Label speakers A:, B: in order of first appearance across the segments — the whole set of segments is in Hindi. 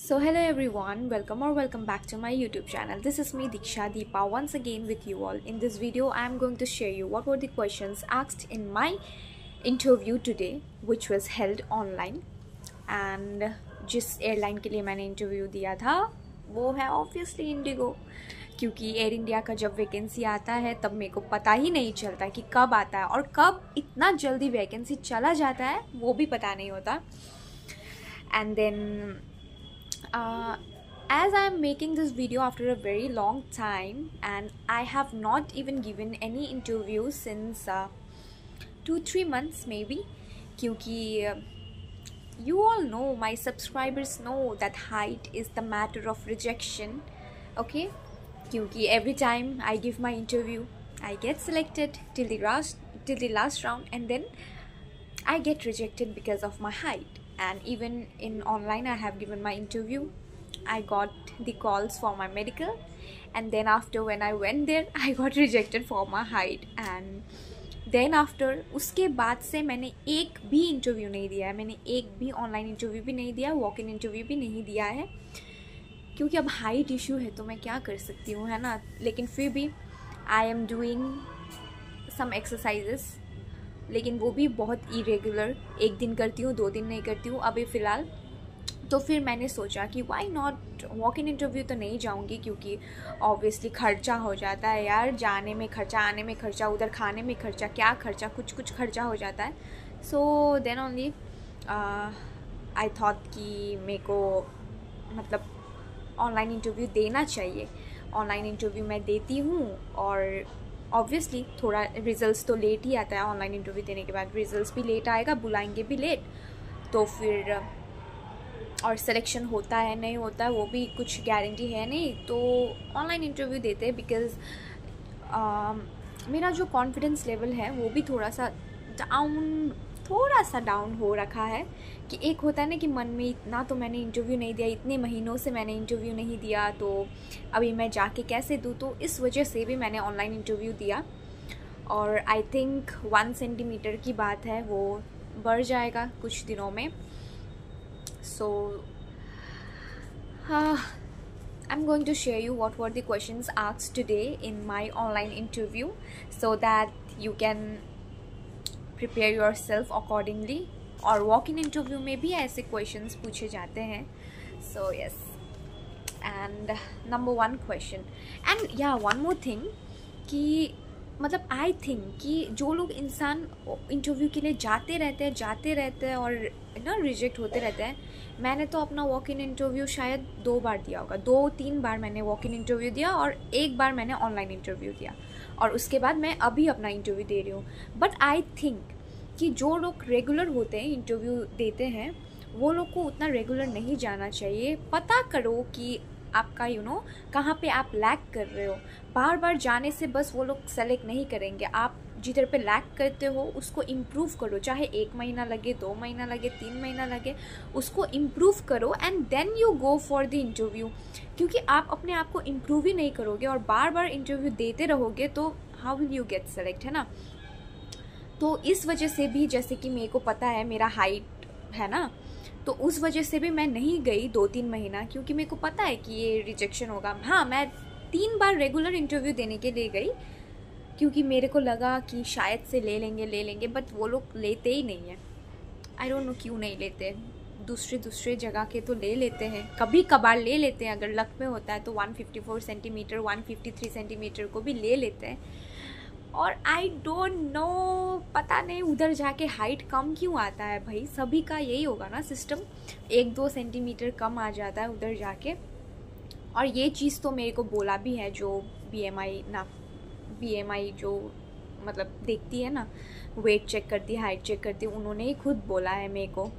A: So hello everyone, welcome back to my YouTube channel. This is me Diksha Deepa once again with you all. In this video I am going to share you what were the questions asked in my interview today, which was held online. And जिस एयरलाइन के लिए मैंने इंटरव्यू दिया था वो है ऑब्वियसली इंडिगो, क्योंकि एयर इंडिया का जब वैकेंसी आता है तब मेरे को पता ही नहीं चलता कि कब आता है और कब इतना जल्दी वैकेंसी चला जाता है वो भी पता नहीं होता. And then as I am making this video after a very long time and I have not even given any interview since 2-3 months maybe, क्योंकि you all know, my subscribers know that height is the matter of rejection, okay? क्योंकि every time I give my interview I get selected till the last round and then I get rejected because of my height. And even in online I have given my interview, I got the calls for my medical, and then after when I went there I got rejected for my height. And then after उसके बाद से मैंने एक भी इंटरव्यू नहीं दिया है, मैंने एक भी ऑनलाइन इंटरव्यू भी नहीं दिया, वॉक इन इंटरव्यू भी नहीं दिया है, क्योंकि अब हाइट इशू है तो मैं क्या कर सकती हूँ, है ना. लेकिन फिर भी I am doing some exercises, लेकिन वो भी बहुत इरेगुलर, एक दिन करती हूँ 2 दिन नहीं करती हूँ अभी फ़िलहाल. तो फिर मैंने सोचा कि why not, walk in interview तो नहीं जाऊँगी क्योंकि ऑब्वियसली खर्चा हो जाता है यार, जाने में खर्चा, आने में खर्चा, उधर खाने में खर्चा, क्या खर्चा, कुछ खर्चा हो जाता है. So then only I thought कि मेरे को मतलब ऑनलाइन इंटरव्यू देना चाहिए. ऑनलाइन इंटरव्यू मैं देती हूँ और ऑब्वियसली थोड़ा रिज़ल्ट्स तो लेट ही आता है. ऑनलाइन इंटरव्यू देने के बाद रिज़ल्ट्स भी लेट आएगा, बुलाएंगे भी लेट, तो फिर और सिलेक्शन होता है नहीं होता है वो भी कुछ गारंटी है नहीं. तो ऑनलाइन इंटरव्यू देते हैं बिकॉज़ मेरा जो कॉन्फिडेंस लेवल है वो भी थोड़ा सा डाउन हो रखा है. कि एक होता है ना कि मन में इतना तो मैंने इंटरव्यू नहीं दिया, इतने महीनों से मैंने इंटरव्यू नहीं दिया, तो अभी मैं जाके कैसे दूँ. तो इस वजह से भी मैंने ऑनलाइन इंटरव्यू दिया और आई थिंक 1 सेंटीमीटर की बात है, वो बढ़ जाएगा कुछ दिनों में. So I'm going to share you what were the questions asked today in my online interview so that you can prepare yourself accordingly. और walk in interview में भी ऐसे questions पूछे जाते हैं. So yes, and number 1 question, and yeah, one more thing कि मतलब आई थिंक कि जो लोग इंसान इंटरव्यू के लिए जाते रहते हैं और ना रिजेक्ट होते रहते हैं. मैंने तो अपना वॉक इन इंटरव्यू शायद 2 बार दिया होगा, 2-3 बार मैंने वॉक इन इंटरव्यू दिया और 1 बार मैंने ऑनलाइन इंटरव्यू दिया, और उसके बाद मैं अभी अपना इंटरव्यू दे रही हूँ. बट आई थिंक कि जो लोग रेगुलर होते हैं, इंटरव्यू देते हैं, वो लोग को उतना रेगुलर नहीं जाना चाहिए. पता करो कि आपका कहाँ पे आप लैक कर रहे हो. बार बार जाने से बस वो लोग सेलेक्ट नहीं करेंगे. आप जिधर पे लैक करते हो उसको इम्प्रूव करो, चाहे 1 महीना लगे, 2 महीना लगे, 3 महीना लगे, उसको इम्प्रूव करो and then you go for the interview. क्योंकि आप अपने आप को इम्प्रूव ही नहीं करोगे और बार बार इंटरव्यू देते रहोगे तो how will you get select, है ना. तो इस वजह से भी, जैसे कि मेरे को पता है मेरा हाइट है ना, तो उस वजह से भी मैं नहीं गई 2-3 महीना, क्योंकि मेरे को पता है कि ये रिजेक्शन होगा. हाँ, मैं 3 बार रेगुलर इंटरव्यू देने के लिए गई क्योंकि मेरे को लगा कि शायद से ले लेंगे, बट वो लोग लेते ही नहीं हैं. आई डोंट नो क्यों नहीं लेते. दूसरे जगह के तो ले लेते हैं, कभी कभार ले लेते हैं, अगर लक में होता है तो 154 सेंटीमीटर 153 सेंटीमीटर को भी ले लेते हैं. और आई डोंट नो, पता नहीं उधर जाके हाइट कम क्यों आता है भाई. सभी का यही होगा ना सिस्टम, 1-2 सेंटीमीटर कम आ जाता है उधर जाके. और ये चीज़ तो मेरे को बोला भी है जो BMI जो मतलब देखती है ना, वेट चेक करती है, हाइट चेक करती है, उन्होंने ही खुद बोला है मेरे को.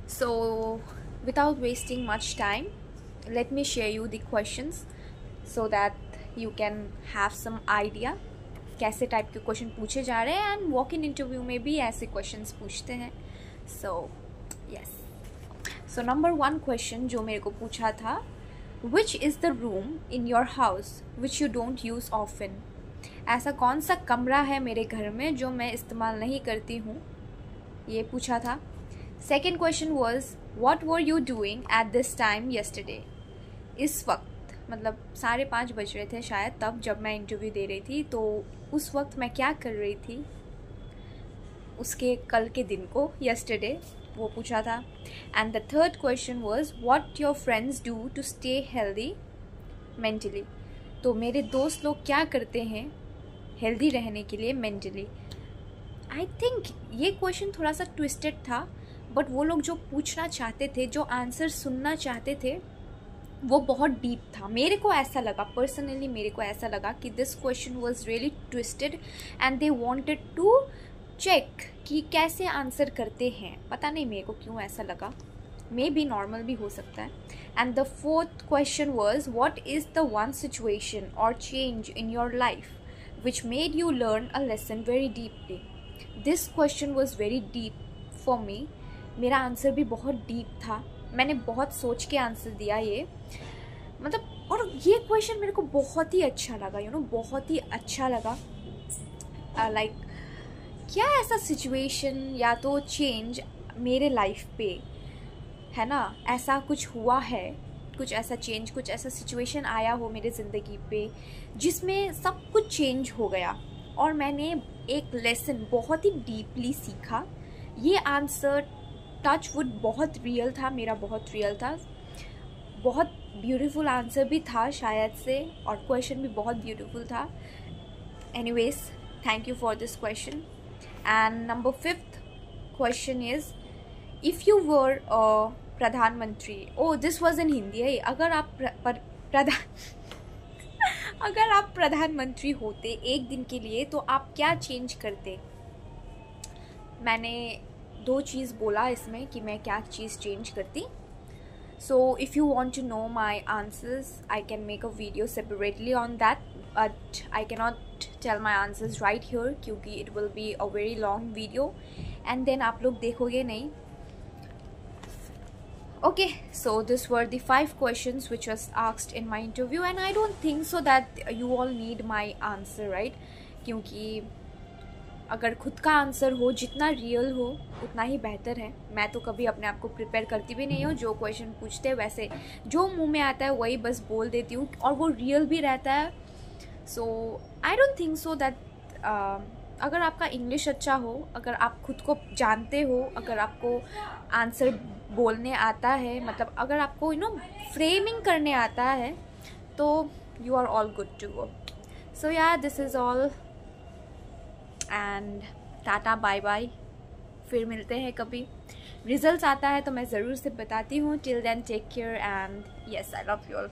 A: So without wasting much time, let me share you the questions so that you can have some idea कैसे टाइप के क्वेश्चन पूछे जा रहे हैं. एंड वॉक इन इंटरव्यू में भी ऐसे क्वेश्चंस पूछते हैं. So yes, so number 1 question जो मेरे को पूछा था, which is the room in your house which you don't use often. ऐसा कौन सा कमरा है मेरे घर में जो मैं इस्तेमाल नहीं करती हूँ, ये पूछा था. Second question was what were you doing at this time yesterday. इस वक्त मतलब 5:30 बज रहे थे शायद तब जब मैं इंटरव्यू दे रही थी, तो उस वक्त मैं क्या कर रही थी, उसके कल के दिन को, येस्टरडे, वो पूछा था। And the third question was what your friends do to stay healthy mentally. तो मेरे दोस्त लोग क्या करते हैं हेल्दी रहने के लिए मेंटली। आई थिंक ये क्वेश्चन थोड़ा सा ट्विस्टेड था, बट वो लोग जो पूछना चाहते थे, जो आंसर सुनना चाहते थे, वो बहुत डीप था। मेरे को ऐसा लगा, पर्सनली मेरे को ऐसा लगा कि this question was really twisted and they wanted to check कि कैसे आंसर करते हैं। पता नहीं मेरे को क्यों ऐसा लगा, मे बी नॉर्मल भी हो सकता है। And the fourth question was what is the one situation और change in your life which made you learn a lesson very deeply. This question was very deep for me. मेरा आंसर भी बहुत डीप था, मैंने बहुत सोच के आंसर दिया ये, मतलब। और ये क्वेश्चन मेरे को बहुत ही अच्छा लगा, यू नो, बहुत ही अच्छा लगा। लाइक क्या ऐसा सिचुएशन या तो चेंज मेरे लाइफ पे है ना, ऐसा कुछ हुआ है, कुछ ऐसा चेंज, कुछ ऐसा सिचुएशन आया हो मेरे ज़िंदगी पे जिसमें सब कुछ चेंज हो गया और मैंने एक लेसन बहुत ही डीपली सीखा। ये आंसर टच वुड बहुत रियल था, मेरा बहुत रियल था, बहुत ब्यूटीफुल आंसर भी था शायद से, और क्वेश्चन भी बहुत ब्यूटीफुल था। Anyways, thank you for this question. And number 5th question is if you were प्रधानमंत्री, ओ दिस वॉज इन हिंदी है। अगर आप अगर आप प्रधानमंत्री होते एक दिन के लिए तो आप क्या चेंज करते। मैंने 2 चीज़ बोला इसमें कि मैं क्या चीज़ चेंज करती। So if you want to know my answers, I can make a video separately on that, but I cannot tell my answers right here क्योंकि it will be a very long video and then आप लोग देखोगे नहीं। Okay, so these were the 5 questions which was asked in my interview and I don't think so that you all need my answer, right? क्योंकि अगर खुद का आंसर हो, जितना रियल हो उतना ही बेहतर है। मैं तो कभी अपने आप को प्रिपेयर करती भी नहीं हूँ, जो क्वेश्चन पूछते हैं वैसे जो मुंह में आता है वही बस बोल देती हूँ और वो रियल भी रहता है। So I don't think so that अगर आपका इंग्लिश अच्छा हो, अगर आप खुद को जानते हो, अगर आपको आंसर बोलने आता है, मतलब अगर आपको यू नो फ्रेमिंग करने आता है, तो you are all good to go. So yeah this is all and टाटा बाय बाय, फिर मिलते हैं कभी। रिजल्ट्स आता है तो मैं ज़रूर से बताती हूँ। Till then take care and yes, I love you all.